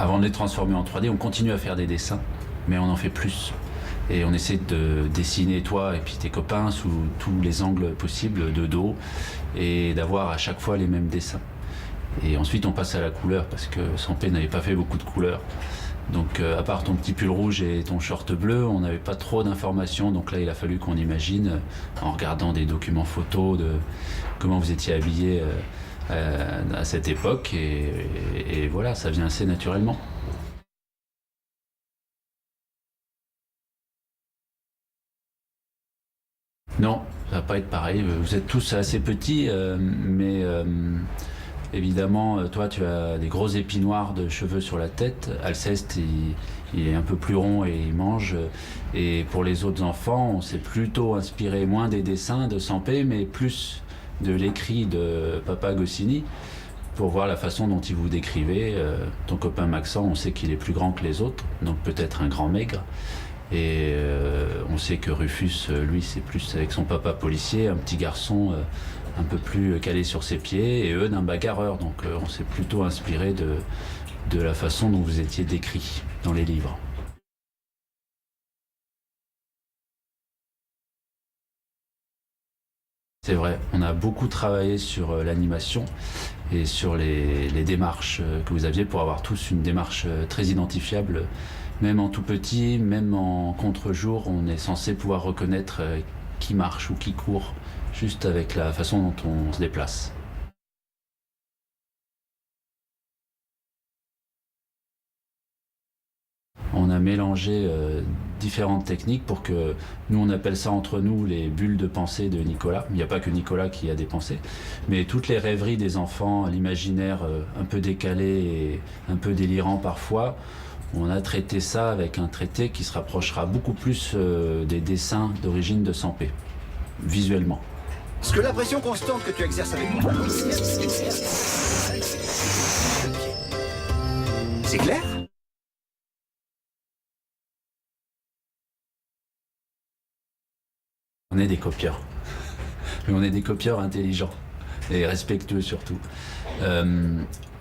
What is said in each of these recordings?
Avant de les transformer en 3D, on continue à faire des dessins, mais on en fait plus. Et on essaie de dessiner toi et puis tes copains sous tous les angles possibles de dos et d'avoir à chaque fois les mêmes dessins. Et ensuite on passe à la couleur parce que Sampé n'avait pas fait beaucoup de couleurs. Donc à part ton petit pull rouge et ton short bleu, on n'avait pas trop d'informations. Donc là il a fallu qu'on imagine en regardant des documents photos de comment vous étiez habillés à cette époque et voilà, ça vient assez naturellement. Non, ça va pas être pareil. Vous êtes tous assez petits, mais évidemment, toi, tu as des gros épis noirs de cheveux sur la tête. Alceste, il est un peu plus rond et il mange. Et pour les autres enfants, on s'est plutôt inspiré moins des dessins de Sampé, mais plus de l'écrit de Papa Goscinny pour voir la façon dont il vous décrivait. Ton copain Maxent, on sait qu'il est plus grand que les autres, donc peut-être un grand maigre. Et on sait que Rufus, lui, c'est plus avec son papa policier, un petit garçon un peu plus calé sur ses pieds, et eux d'un bagarreur. Donc on s'est plutôt inspiré de la façon dont vous étiez décrit dans les livres. C'est vrai, on a beaucoup travaillé sur l'animation et sur les démarches que vous aviez pour avoir tous une démarche très identifiable. Même en tout petit, même en contre-jour, on est censé pouvoir reconnaître qui marche ou qui court, juste avec la façon dont on se déplace. On a mélangé différentes techniques pour que, nous on appelle ça entre nous les bulles de pensée de Nicolas. Il n'y a pas que Nicolas qui a des pensées, mais toutes les rêveries des enfants, l'imaginaire un peu décalé et un peu délirant parfois, on a traité ça avec un traité qui se rapprochera beaucoup plus des dessins d'origine de Sampé, visuellement. Parce que la pression constante que tu exerces avec moi... C'est clair? On est des copieurs. Mais on est des copieurs intelligents et respectueux surtout.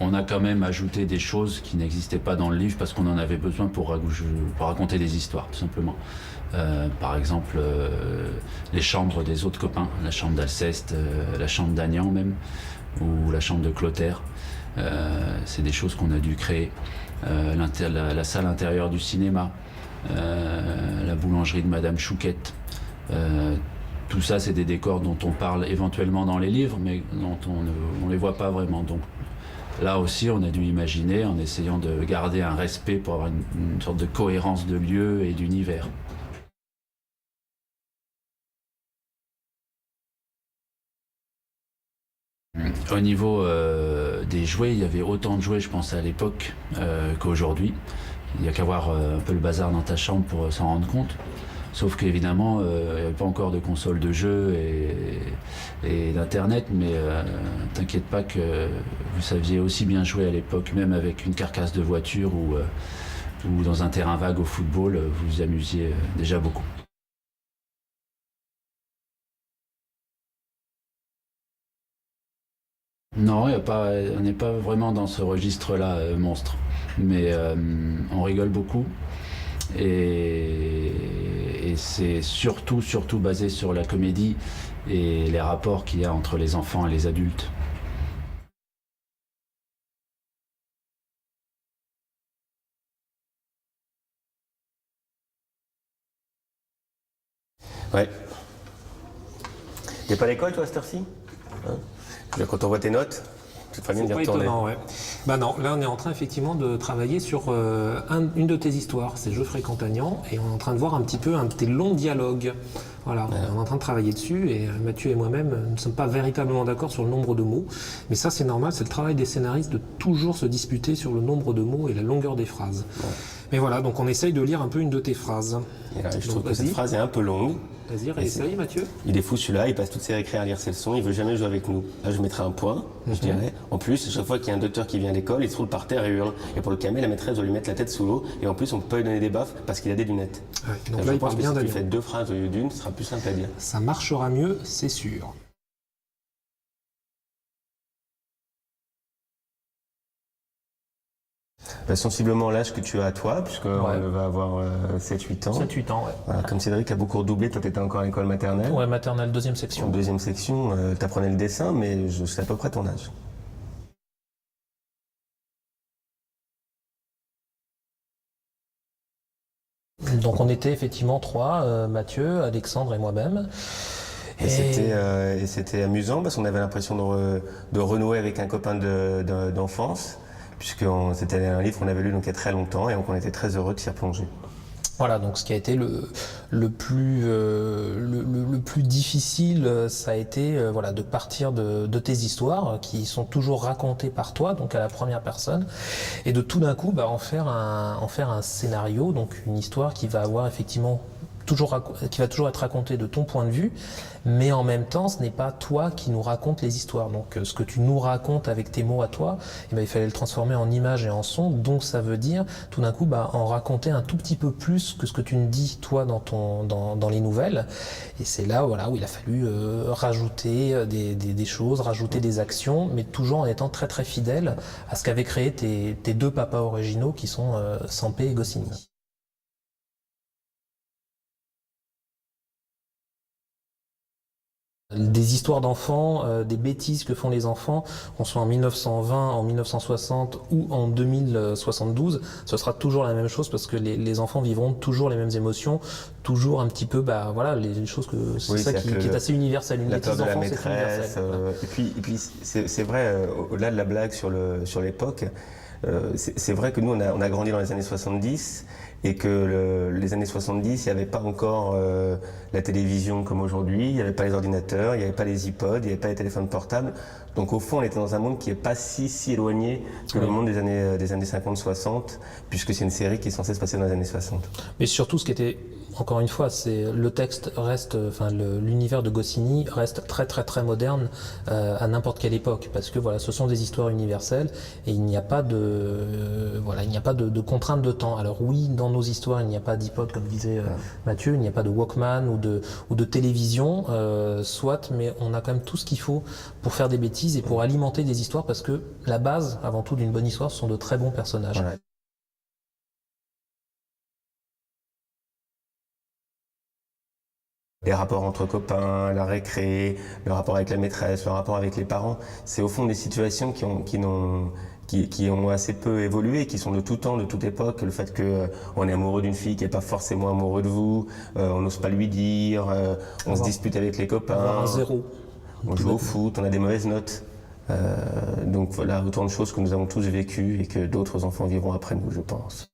On a quand même ajouté des choses qui n'existaient pas dans le livre parce qu'on en avait besoin pour raconter des histoires, tout simplement. Par exemple, les chambres des autres copains, la chambre d'Alceste, la chambre d'Agnan même, ou la chambre de Clotaire. C'est des choses qu'on a dû créer. La salle intérieure du cinéma, la boulangerie de Madame Chouquette. Tout ça, c'est des décors dont on parle éventuellement dans les livres, mais dont on ne les voit pas vraiment. Donc là aussi, on a dû imaginer en essayant de garder un respect pour avoir une sorte de cohérence de lieu et d'univers. Au niveau des jouets, il y avait autant de jouets, je pense, à l'époque qu'aujourd'hui. Il n'y a qu'à voir un peu le bazar dans ta chambre pour s'en rendre compte. Sauf qu'évidemment, il n'y avait pas encore de console de jeu et d'internet, mais t'inquiète pas que vous saviez aussi bien jouer à l'époque, même avec une carcasse de voiture ou dans un terrain vague au football, vous vous amusiez déjà beaucoup. Non, on n'est pas vraiment dans ce registre-là, monstre, mais on rigole beaucoup. Et c'est surtout basé sur la comédie et les rapports qu'il y a entre les enfants et les adultes. Ouais. T'es pas à l'école, toi, à cette heure-ci hein? Quand on voit tes notes, c'est très bien d'y retourner. Étonnant, ouais. Bah non, là on est en train effectivement de travailler sur une de tes histoires, c'est Je fréquente Agnan, et on est en train de voir un petit peu un de tes longs dialogues. Voilà, ouais. On est en train de travailler dessus, et Mathieu et moi-même ne sommes pas véritablement d'accord sur le nombre de mots, mais ça c'est normal, c'est le travail des scénaristes de toujours se disputer sur le nombre de mots et la longueur des phrases. Ouais. Mais voilà, donc on essaye de lire un peu une de tes phrases. Et là, je trouve que cette phrase est un peu longue. Vas-y, réessaye Mathieu. Il est fou celui-là, il passe toutes ses récrés à lire ses leçons, il veut jamais jouer avec nous. Là je mettrais un point, je dirais. En plus, à chaque fois qu'il y a un docteur qui vient à l'école, il se roule par terre et hurle. Et pour le calmer, la maîtresse doit lui mettre la tête sous l'eau. Et en plus, on peut pas lui donner des baffes parce qu'il a des lunettes. Ouais, donc là, il pense que si tu fais 2 phrases au lieu d'une, ce sera plus simple à dire. Ça marchera mieux, c'est sûr. sensiblement l'âge que tu as toi, puisqu'on va avoir 7-8 ans. 7-8 ans, ouais. Voilà, comme Cédric a beaucoup redoublé, toi tu étais encore à l'école maternelle. Ouais, maternelle, deuxième section. En deuxième section, tu apprenais le dessin, mais c'est à peu près ton âge. Donc on était effectivement 3, Mathieu, Alexandre et moi-même. Et c'était amusant parce qu'on avait l'impression de renouer avec un copain d'enfance, puisque c'était un livre qu'on avait lu donc il y a très longtemps et donc on était très heureux de s'y replonger. Voilà, donc ce qui a été le plus difficile, ça a été voilà, de partir de tes histoires qui sont toujours racontées par toi, donc à la première personne, et de tout d'un coup en faire un scénario, donc une histoire qui va avoir effectivement qui va toujours être racontée de ton point de vue, mais en même temps, ce n'est pas toi qui nous raconte les histoires. Donc, ce que tu nous racontes avec tes mots à toi, il fallait le transformer en images et en son. Donc, ça veut dire, tout d'un coup, en raconter un tout petit peu plus que ce que tu nous dis, toi, dans les nouvelles. Et c'est là, voilà, où il a fallu rajouter des choses, rajouter des actions, mais toujours en étant très, très fidèle à ce qu'avaient créé tes 2 papas originaux, qui sont Sampé et Goscinny. Des histoires d'enfants, des bêtises que font les enfants, qu'on soit en 1920, en 1960 ou en 2072, ce sera toujours la même chose parce que les enfants vivront toujours les mêmes émotions, toujours un petit peu, voilà, les choses que c'est ça qui est assez universel. Une bêtise d'enfant, c'est universel. Et puis c'est vrai, au-delà de la blague sur l'époque, c'est vrai que nous on a grandi dans les années 70 et que les années 70, il n'y avait pas encore la télévision comme aujourd'hui, il n'y avait pas les ordinateurs, il n'y avait pas les iPods, il n'y avait pas les téléphones portables. Donc au fond, on était dans un monde qui n'est pas si éloigné que le monde des années 50-60, puisque c'est une série qui est censée se passer dans les années 60. Mais surtout, ce qui était, encore une fois, c'est le texte reste, l'univers de Goscinny reste très très très moderne à n'importe quelle époque, parce que voilà, ce sont des histoires universelles et il n'y a pas de contrainte de temps. Alors oui, dans nos histoires, il n'y a pas d'iPod comme disait Mathieu, il n'y a pas de Walkman ou de télévision, soit, mais on a quand même tout ce qu'il faut pour faire des bêtises et pour alimenter des histoires, parce que la base, avant tout, d'une bonne histoire, ce sont de très bons personnages. Ouais. Les rapports entre copains, la récré, le rapport avec la maîtresse, le rapport avec les parents, c'est au fond des situations qui ont assez peu évolué, qui sont de tout temps, de toute époque. Le fait qu'on est amoureux d'une fille qui n'est pas forcément amoureux de vous, on n'ose pas lui dire, on se dispute avec les copains, un 0. On joue au foot, on a des mauvaises notes. Donc voilà, autant de choses que nous avons tous vécues et que d'autres enfants vivront après nous, je pense.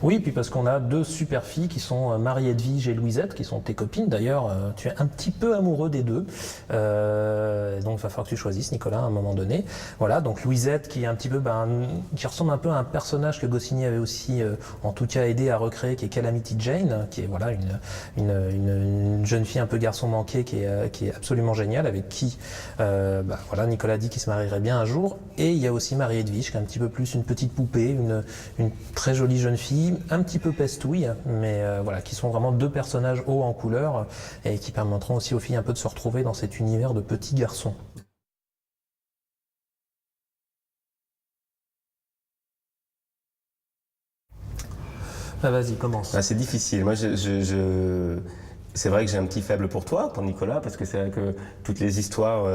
Oui, puis parce qu'on a 2 super filles qui sont Marie-Edwige et Louisette, qui sont tes copines. D'ailleurs, tu es un petit peu amoureux des 2. Donc il va falloir que tu choisisses, Nicolas, à un moment donné. Voilà, donc Louisette qui est un petit peu, qui ressemble un peu à un personnage que Goscinny avait aussi, en tout cas, aidé à recréer, qui est Calamity Jane, qui est voilà une jeune fille un peu garçon manqué, qui est absolument géniale, avec qui voilà, Nicolas dit qu'il se marierait bien un jour. Et il y a aussi Marie-Edwige, qui est un petit peu plus une petite poupée, une très jolie jeune fille, un petit peu pestouille, mais voilà, qui sont vraiment 2 personnages hauts en couleur et qui permettront aussi aux filles un peu de se retrouver dans cet univers de petits garçons. Vas-y, commence. C'est difficile. Moi, c'est vrai que j'ai un petit faible pour toi, pour Nicolas, parce que c'est vrai que toutes les histoires,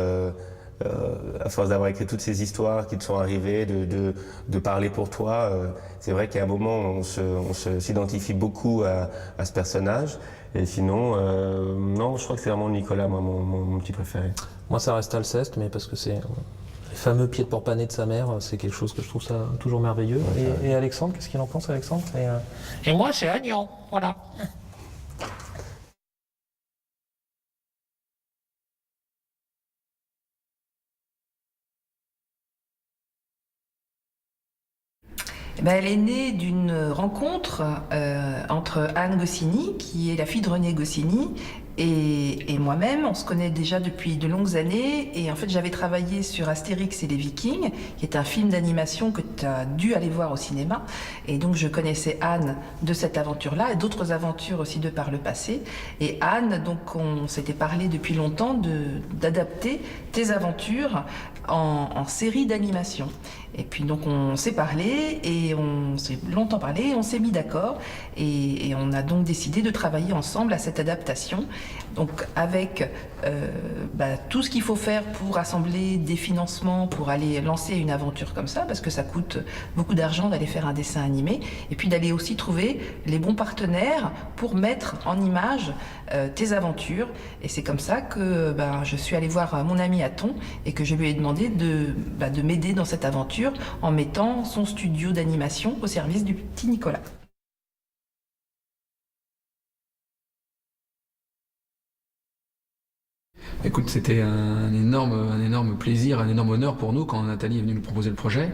à force d'avoir écrit toutes ces histoires qui te sont arrivées, de parler pour toi, c'est vrai qu'à un moment, on s'identifie beaucoup à ce personnage. Et sinon, non, je crois que c'est vraiment Nicolas, moi, mon petit préféré. Moi, ça reste Alceste, mais parce que c'est les fameux pieds de porc-pané de sa mère, c'est quelque chose que je trouve ça toujours merveilleux. Ouais, et Alexandre, qu'est-ce qu'il en pense, Alexandre? Et moi, c'est Agnon, voilà. Elle est née d'une rencontre entre Anne Goscinny, qui est la fille de René Goscinny, Et moi-même, on se connaît déjà depuis de longues années. Et en fait, j'avais travaillé sur Astérix et les Vikings, qui est un film d'animation que tu as dû aller voir au cinéma. Et donc, je connaissais Anne de cette aventure-là et d'autres aventures aussi de par le passé. Et Anne, donc, on s'était parlé depuis longtemps d'adapter tes aventures en série d'animation. Et puis donc on s'est parlé et on s'est longtemps parlé et on s'est mis d'accord et on a donc décidé de travailler ensemble à cette adaptation. Donc avec tout ce qu'il faut faire pour assembler des financements pour aller lancer une aventure comme ça, parce que ça coûte beaucoup d'argent d'aller faire un dessin animé, et puis d'aller aussi trouver les bons partenaires pour mettre en image tes aventures. Et c'est comme ça que je suis allée voir mon ami Aton et que je lui ai demandé de m'aider dans cette aventure en mettant son studio d'animation au service du petit Nicolas. Écoute, c'était un énorme plaisir, un énorme honneur pour nous quand Nathalie est venue nous proposer le projet.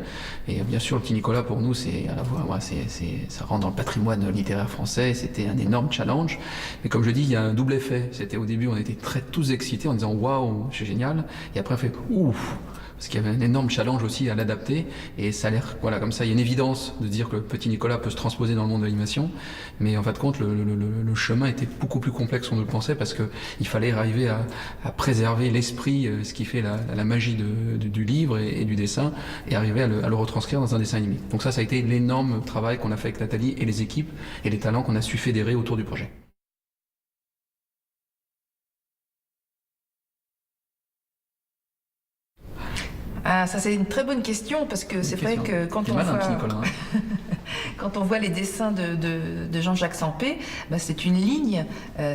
Et bien sûr, le petit Nicolas, pour nous, c'est à la fois, ça rentre dans le patrimoine littéraire français. C'était un énorme challenge. Mais comme je dis, il y a un double effet. C'était au début, on était tous excités en disant waouh, c'est génial. Et après, on fait ouf. Parce qu'il y avait un énorme challenge aussi à l'adapter, et ça a l'air, comme ça, il y a une évidence de dire que le petit Nicolas peut se transposer dans le monde de l'animation, mais en fin de compte, le chemin était beaucoup plus complexe qu'on ne le pensait, parce qu'il fallait arriver à préserver l'esprit, ce qui fait la magie du livre et du dessin, et arriver à le retranscrire dans un dessin animé. Donc ça a été l'énorme travail qu'on a fait avec Nathalie et les équipes, et les talents qu'on a su fédérer autour du projet. Ah, ça c'est une très bonne question parce que c'est vrai que quand on voit les dessins de Jean-Jacques Sampé, c'est une ligne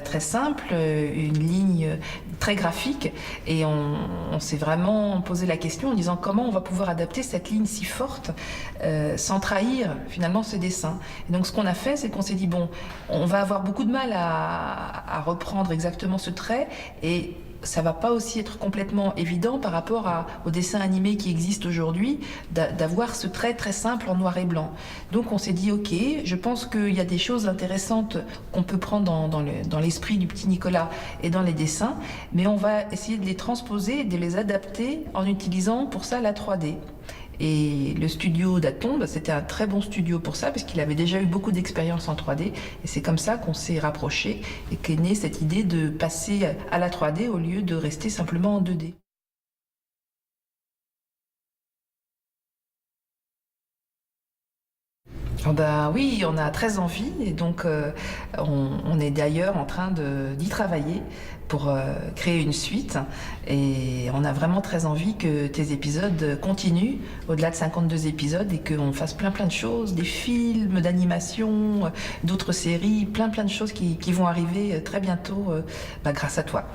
très simple, une ligne très graphique, et on s'est vraiment posé la question en disant comment on va pouvoir adapter cette ligne si forte sans trahir finalement ce dessin. Et donc ce qu'on a fait, c'est qu'on s'est dit bon, on va avoir beaucoup de mal à reprendre exactement ce trait, et ça va pas aussi être complètement évident par rapport au dessin animé qui existe aujourd'hui, d'avoir ce trait très simple en noir et blanc. Donc on s'est dit ok, je pense qu'il y a des choses intéressantes qu'on peut prendre dans l'esprit du petit Nicolas et dans les dessins, mais on va essayer de les transposer, de les adapter en utilisant pour ça la 3D. Et le studio d'Aton, c'était un très bon studio pour ça, parce qu'il avait déjà eu beaucoup d'expérience en 3D, et c'est comme ça qu'on s'est rapprochés et qu'est née cette idée de passer à la 3D au lieu de rester simplement en 2D. Oui, on a très envie, et donc on est d'ailleurs en train d'y travailler pour créer une suite, et on a vraiment très envie que tes épisodes continuent au-delà de 52 épisodes et qu'on fasse plein de choses, des films d'animation, d'autres séries, plein de choses qui vont arriver très bientôt grâce à toi.